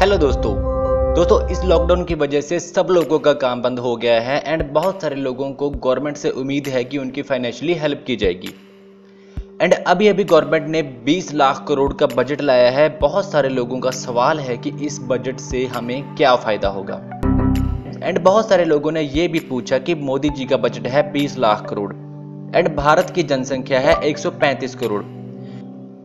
Hello दोस्तों इस lockdown की वजह से सब लोगों का काम बंद हो गया है एंड बहुत सारे लोगों को गवर्नमेंट से उम्मीद है कि उनकी फाइनेंशियली हेल्प की जाएगी। एंड अभी गवर्नमेंट ने 20 लाख करोड़ का बजट लाया है। बहुत सारे लोगों का सवाल है कि इस बजट से हमें क्या फायदा होगा। एंड बहुत सारे लोगों ने यह भी पूछा कि मोदी जी का बजट है 20 लाख करोड़ एंड भारत की जनसंख्या है 135 करोड़,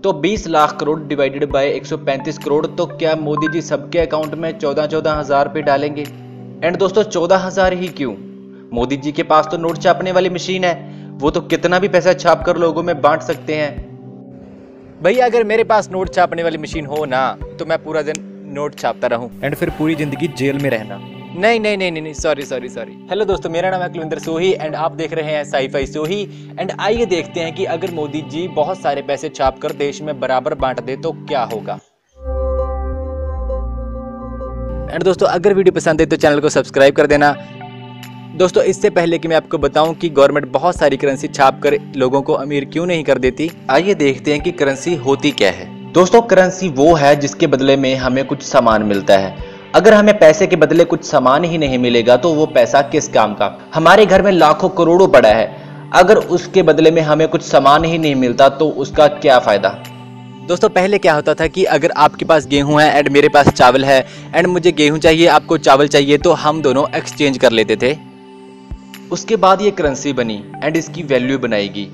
तो 20 लाख करोड़ डिवाइडेड बाय 135 करोड़, तो क्या मोदी जी सबके अकाउंट में 14 हजार रुपए डालेंगे? एंड दोस्तों 14,000 ही क्यों? मोदी जी के पास तो नोट छापने वाली मशीन है, वो तो कितना भी पैसा छाप कर लोगों में बांट सकते हैं। भैया अगर मेरे पास नोट छापने वाली मशीन हो ना तो मैं पूरा दिन नोट छापता रहूं एंड फिर पूरी जिंदगी जेल में रहना। नहीं, सॉरी। हेलो दोस्तों, मेरा नाम है कुलविंदर सोही एंड आप देख रहे हैं साई-फाई सोही। एंड आइए देखते हैं कि अगर मोदी जी बहुत सारे पैसे छाप कर देश में बराबर बांट दे तो क्या होगा। एंड दोस्तों अगर वीडियो पसंद है तो चैनल को सब्सक्राइब कर देना। दोस्तों इससे पहले कि मैं आपको बताऊं कि गवर्नमेंट बहुत सारी करेंसी छाप कर लोगों को अमीर क्यों नहीं कर देती, आइए देखते हैं कि करेंसी होती क्या है। दोस्तों करेंसी वो है जिसके बदले में हमें कुछ सामान मिलता है। अगर हमें पैसे के बदले कुछ सामान ही नहीं मिलेगा तो वो पैसा किस काम का? हमारे घर में लाखों करोड़ों पड़ा है, अगर उसके बदले में हमें कुछ सामान ही नहीं मिलता तो उसका क्या फायदा? दोस्तों पहले क्या होता था कि अगर आपके पास गेहूं है एंड मेरे पास चावल है एंड मुझे गेहूं चाहिए, आपको चावल चाहिए, तो हम दोनों एक्सचेंज कर लेते थे। उसके बाद ये करेंसी बनी एंड इसकी वैल्यू बनाएगी,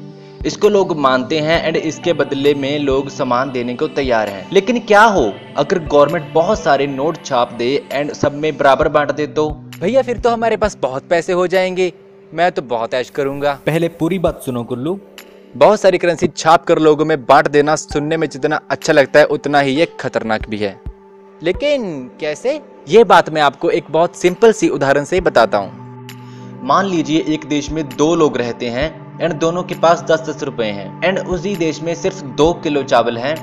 इसको लोग मानते हैं एंड इसके बदले में लोग सामान देने को तैयार हैं। लेकिन क्या हो अगर गवर्नमेंट बहुत सारे नोट छाप दे एंड सब में बराबर बांट दे तो? भैया फिर तो हमारे पास बहुत पैसे हो जाएंगे, मैं तो बहुत ऐश करूंगा। पहले पूरी बात सुनो कुल्लू। बहुत सारी करेंसी छाप कर लोगों में बांट देना सुनने में जितना अच्छा लगता है उतना ही ये खतरनाक भी है। लेकिन कैसे? ये बात मैं आपको एक बहुत सिंपल सी उदाहरण से बताता हूँ। मान लीजिए एक देश में 2 लोग रहते हैं एंड दोनों के पास 10-10 रुपए हैं एंड उसी देश में सिर्फ 2 किलो चावल है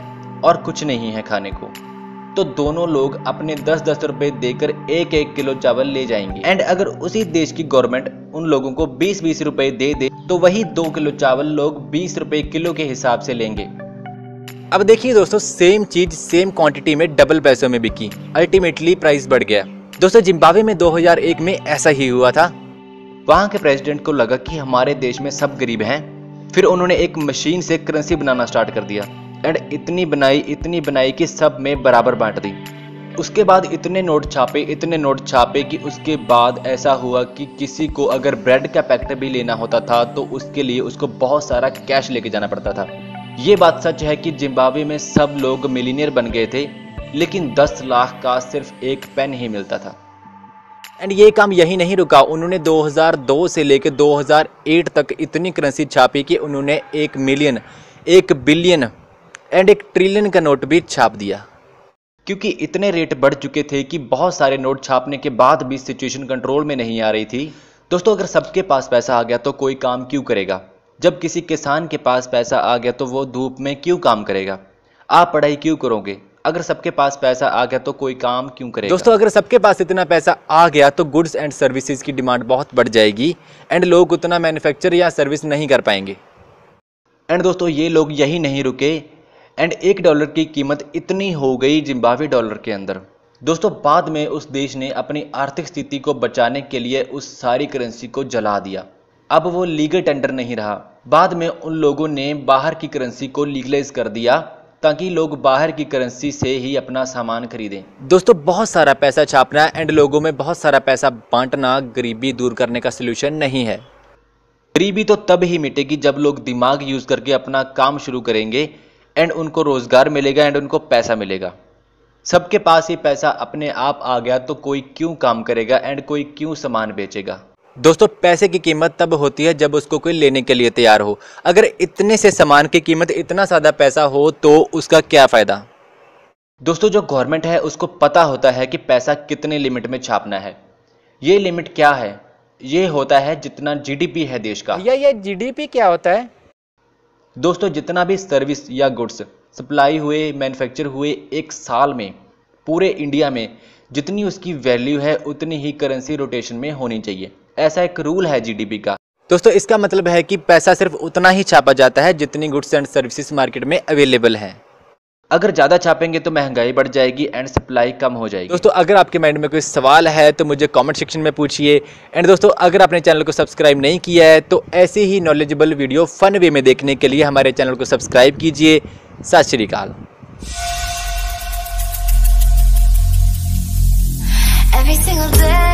और कुछ नहीं है खाने को, तो दोनों लोग अपने 10-10 रुपए देकर 1-1 किलो चावल ले जाएंगे। एंड अगर उसी देश की गवर्नमेंट उन लोगों को 20-20 रुपए दे दे तो वही 2 किलो चावल लोग 20 रुपए किलो के हिसाब से लेंगे। अब देखिए दोस्तों, सेम चीज सेम क्वांटिटी में डबल पैसों में बिकी, अल्टीमेटली प्राइस बढ़ गया। दोस्तों जिम्बाब्वे में 2001 में ऐसा ही हुआ था। वहां के प्रेसिडेंट को लगा कि हमारे देश में सब गरीब हैं, फिर उन्होंने एक मशीन से करेंसी बनाना स्टार्ट कर दिया एंड इतनी बनाई कि सब में बराबर बांट दी। उसके बाद इतने नोट छापे कि उसके बाद ऐसा हुआ कि किसी को अगर ब्रेड का पैकेट भी लेना होता था तो उसके लिए उसको बहुत सारा कैश लेके जाना पड़ता था। ये बात सच है कि जिम्बाब्वे में सब लोग मिलीनियर बन गए थे, लेकिन 10 लाख का सिर्फ एक पेन ही मिलता था। एंड ये काम यही नहीं रुका, उन्होंने 2002 से लेकर 2008 तक इतनी करेंसी छापी कि उन्होंने 1 मिलियन, 1 बिलियन एंड 1 ट्रिलियन का नोट भी छाप दिया। क्योंकि इतने रेट बढ़ चुके थे कि बहुत सारे नोट छापने के बाद भी सिचुएशन कंट्रोल में नहीं आ रही थी। दोस्तों अगर सबके पास पैसा आ गया तो कोई काम क्यों करेगा? जब किसी किसान के पास पैसा आ गया तो वो धूप में क्यों काम करेगा? आप पढ़ाई क्यों करोगे? अगर सबके पास पैसा आ गया तो कोई काम क्यों करेगा? दोस्तों अगर सबके पास इतना पैसा आ गया तो गुड्स एंड सर्विसेज की डिमांड बहुत बढ़ जाएगी एंड लोग उतना मैन्युफैक्चर या सर्विस नहीं कर पाएंगे। एंड दोस्तों ये लोग यही नहीं रुके एंड $1 की कीमत इतनी हो गई जिम्बाब्वे डॉलर के अंदर। दोस्तों बाद में उस देश ने अपनी आर्थिक स्थिति को बचाने के लिए उस सारी करेंसी को जला दिया। अब वो लीगल टेंडर नहीं रहा। बाद में उन लोगों ने बाहर की करेंसी को लीगलाइज कर दिया ताकि लोग बाहर की करेंसी से ही अपना सामान खरीदें। दोस्तों बहुत सारा पैसा छापना एंड लोगों में बहुत सारा पैसा बांटना गरीबी दूर करने का सलूशन नहीं है। गरीबी तो तब ही मिटेगी जब लोग दिमाग यूज करके अपना काम शुरू करेंगे एंड उनको रोजगार मिलेगा एंड उनको पैसा मिलेगा। सबके पास ही पैसा अपने आप आ गया तो कोई क्यों काम करेगा एंड कोई क्यों सामान बेचेगा? दोस्तों पैसे की कीमत तब होती है जब उसको कोई लेने के लिए तैयार हो। अगर इतने से सामान की कीमत इतना ज़्यादा पैसा हो तो उसका क्या फ़ायदा? दोस्तों जो गवर्नमेंट है उसको पता होता है कि पैसा कितने लिमिट में छापना है। ये लिमिट क्या है? ये होता है जितना जीडीपी है देश का। ये जीडीपी क्या होता है? दोस्तों जितना भी सर्विस या गुड्स सप्लाई हुए, मैन्युफैक्चर हुए एक साल में पूरे इंडिया में, जितनी उसकी वैल्यू है उतनी ही करेंसी रोटेशन में होनी चाहिए। ऐसा एक रूल है जीडीपी का। दोस्तों इसका मतलब है कि पैसा सिर्फ उतना ही छापा जाता है जितनी गुड्स एंड सर्विसेज मार्केट में अवेलेबल है। अगर ज़्यादा छापेंगे तो महंगाई बढ़ जाएगी एंड सप्लाई कम हो जाएगी। दोस्तों अगर आपके माइंड में कोई सवाल है तो मुझे कमेंट सेक्शन में पूछिए। एंड दोस्तों अगर आपने चैनल को सब्सक्राइब नहीं किया है तो ऐसे ही नॉलेजेबल वीडियो फन वे में देखने के लिए हमारे चैनल को सब्सक्राइब कीजिए। सत श्री अकाल। Every single day